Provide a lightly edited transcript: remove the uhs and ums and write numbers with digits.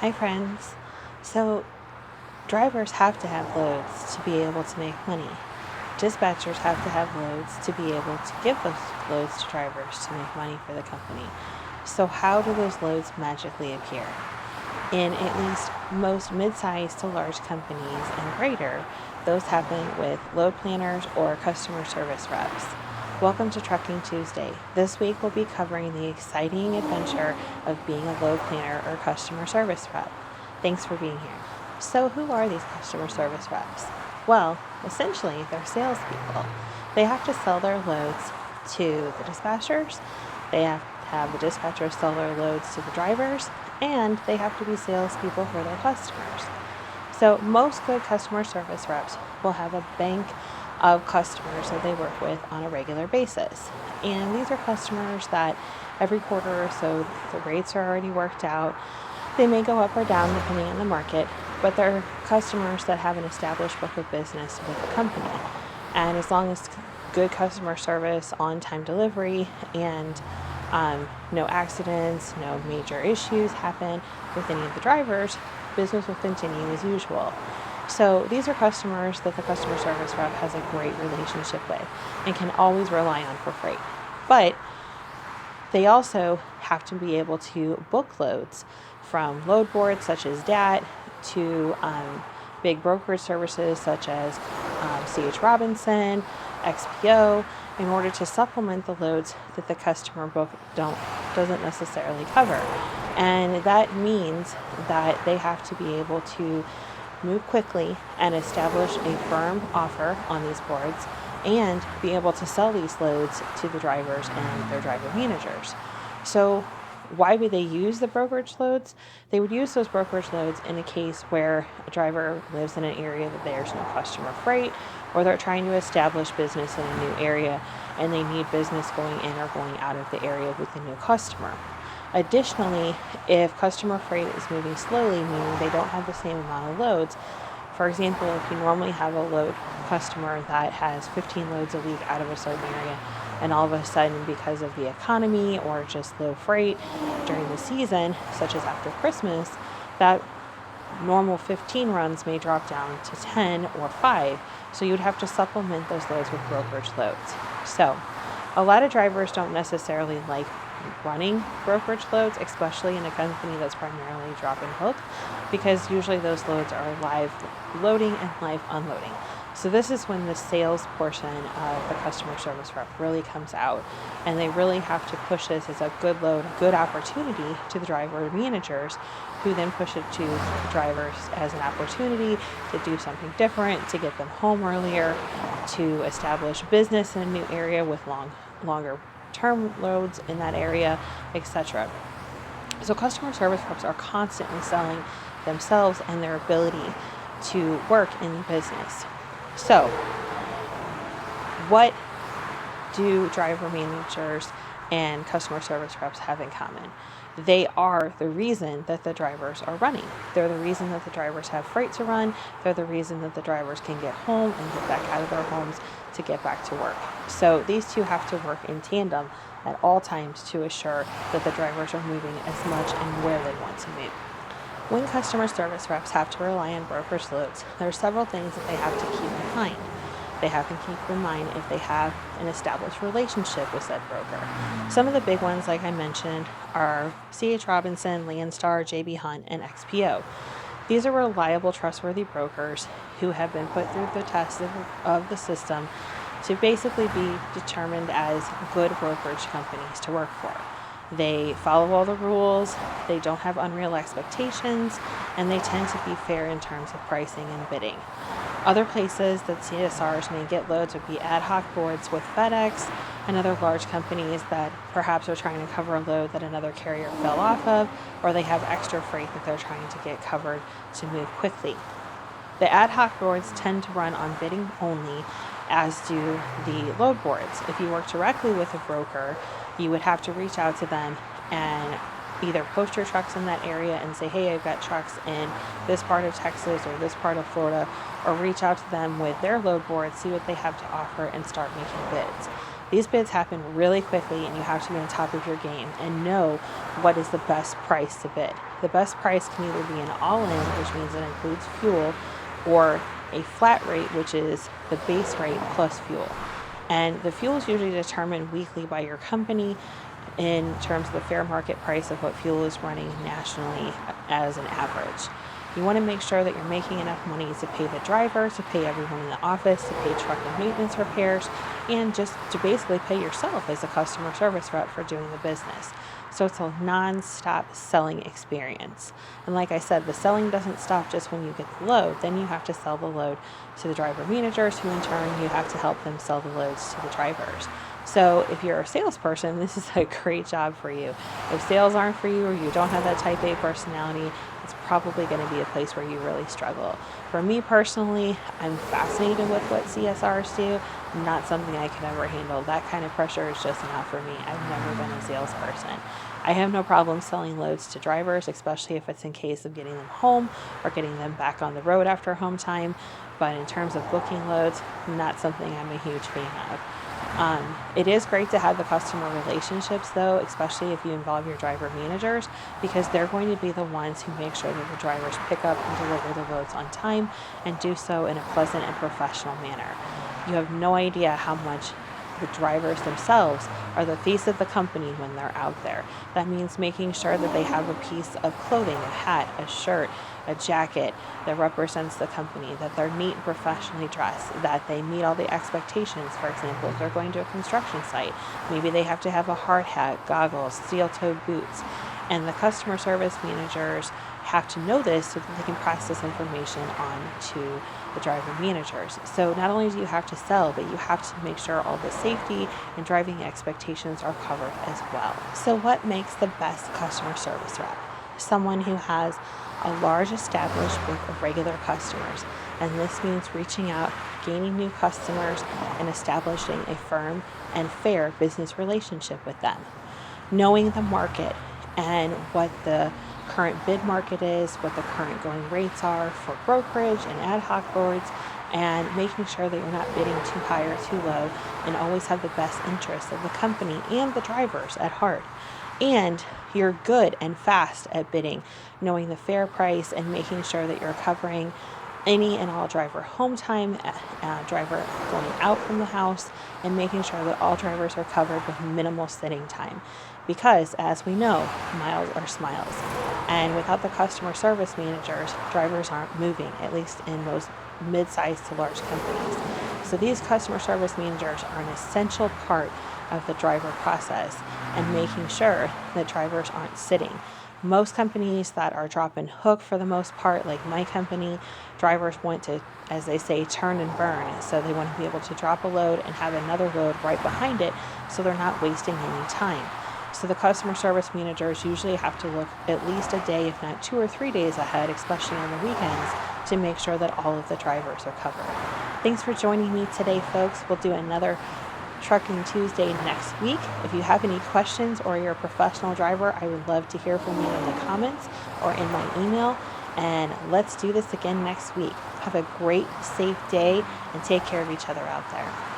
Hi, friends. So, drivers have to have loads to be able to make money. Dispatchers have to have loads to be able to give those loads to drivers to make money for the company. So, how do those loads magically appear? In at least most mid-sized to large companies and greater, those happen with load planners or customer service reps. Welcome to Trucking Tuesday. This week we'll be covering the exciting adventure of being a load planner or customer service rep. Thanks for being here. So, who are these customer service reps? Well, essentially, they're salespeople. They have to sell their loads to the dispatchers, they have to have the dispatchers sell their loads to the drivers, and they have to be salespeople for their customers. So, most good customer service reps will have a bank of customers that they work with on a regular basis. And these are customers that every quarter or so the rates are already worked out. They may go up or down depending on the market, but they're customers that have an established book of business with the company. And as long as good customer service, on time delivery, and no accidents, no major issues happen with any of the drivers, business will continue as usual. So these are customers that the customer service rep has a great relationship with and can always rely on for freight. But they also have to be able to book loads from load boards such as DAT to big brokerage services such as C.H. Robinson, XPO, in order to supplement the loads that the customer book doesn't necessarily cover. And that means that they have to be able to move quickly and establish a firm offer on these boards and be able to sell these loads to the drivers and their driver managers. So why would they use the brokerage loads? They would use those brokerage loads in a case where a driver lives in an area that there's no customer freight, or they're trying to establish business in a new area and they need business going in or going out of the area with a new customer. Additionally, if customer freight is moving slowly, meaning they don't have the same amount of loads, for example, if you normally have a load customer that has 15 loads a week out of a certain area, and all of a sudden, because of the economy or just low freight during the season, such as after Christmas, that normal 15 runs may drop down to 10 or 5. So you'd have to supplement those loads with brokerage loads. So a lot of drivers don't necessarily like running brokerage loads, especially in a company that's primarily drop and hook, because usually those loads are live loading and live unloading. So this is when the sales portion of the customer service rep really comes out, and they really have to push this as a good load, a good opportunity to the driver managers, who then push it to the drivers as an opportunity to do something different, to get them home earlier, to establish business in a new area with longer term loads in that area, etc. So customer service reps are constantly selling themselves and their ability to work in business. So, what do driver managers and customer service reps have in common? They are the reason that the drivers are running. They're the reason that the drivers have freight to run. They're the reason that the drivers can get home and get back out of their homes to get back to work. So these two have to work in tandem at all times to assure that the drivers are moving as much and where they want to move. When customer service reps have to rely on brokerage loads, there are several things that they have to keep in mind. They have to keep in mind if they have an established relationship with said broker. Some of the big ones, like I mentioned, are C.H. Robinson, Landstar, JB Hunt, and XPO. These are reliable, trustworthy brokers who have been put through the test of the system to basically be determined as good brokerage companies to work for. They follow all the rules, they don't have unreal expectations, and they tend to be fair in terms of pricing and bidding. Other places that CSRs may get loads would be ad hoc boards with FedEx and other large companies that perhaps are trying to cover a load that another carrier fell off of, or they have extra freight that they're trying to get covered to move quickly. The ad hoc boards tend to run on bidding only, as do the load boards. If you work directly with a broker, you would have to reach out to them and either post your trucks in that area and say, hey, I've got trucks in this part of Texas or this part of Florida, or reach out to them with their load board, see what they have to offer, and start making bids. These bids happen really quickly, and you have to be on top of your game and know what is the best price to bid. The best price can either be an all-in, which means it includes fuel, or a flat rate, which is the base rate plus fuel. And the fuel is usually determined weekly by your company in terms of the fair market price of what fuel is running nationally as an average. You want to make sure that you're making enough money to pay the driver, to pay everyone in the office, to pay truck and maintenance repairs, and just to basically pay yourself as a customer service rep for doing the business. So it's a non-stop selling experience. And like I said, the selling doesn't stop just when you get the load. Then you have to sell the load to the driver managers, who in turn you have to help them sell the loads to the drivers. So if you're a salesperson, this is a great job for you. If sales aren't for you, or you don't have that type A personality, it's probably going to be a place where you really struggle. For me personally, I'm fascinated with what CSRs do. Not something I could ever handle. That kind of pressure is just not for me. I've never been a salesperson. I have no problem selling loads to drivers, especially if it's in case of getting them home or getting them back on the road after home time. But in terms of booking loads, not something I'm a huge fan of. It is great to have the customer relationships, though, especially if you involve your driver managers, because they're going to be the ones who make sure that the drivers pick up and deliver the loads on time and do so in a pleasant and professional manner. You have no idea how much the drivers themselves are the face of the company when they're out there. That means making sure that they have a piece of clothing, a hat, a shirt, a jacket that represents the company, that they're neat and professionally dressed, that they meet all the expectations. For example, if they're going to a construction site, maybe they have to have a hard hat, goggles, steel-toed boots. And the customer service managers have to know this so that they can pass this information on to the driver managers. So not only do you have to sell, but you have to make sure all the safety and driving expectations are covered as well. So what makes the best customer service rep? Someone who has a large established book of regular customers, and this means reaching out, gaining new customers, and establishing a firm and fair business relationship with them. Knowing the market and what the current bid market is, what the current going rates are for brokerage and ad hoc boards, and making sure that you're not bidding too high or too low, and always have the best interests of the company and the drivers at heart. And you're good and fast at bidding, knowing the fair price and making sure that you're covering any and all driver home time, driver going out from the house, and making sure that all drivers are covered with minimal sitting time. Because, as we know, miles are smiles. And without the customer service managers, drivers aren't moving, at least in most mid-sized to large companies. So these customer service managers are an essential part of the driver process and making sure that drivers aren't sitting. Most companies that are drop and hook, for the most part, like my company, drivers want to, as they say, turn and burn. So they want to be able to drop a load and have another load right behind it, so they're not wasting any time. So the customer service managers usually have to look at least a day, if not 2 or 3 days ahead, especially on the weekends, to make sure that all of the drivers are covered. Thanks for joining me today, folks. We'll do another Trucking Tuesday next week. If you have any questions or you're a professional driver, I would love to hear from you in the comments or in my email. And let's do this again next week. Have a great, safe day and take care of each other out there.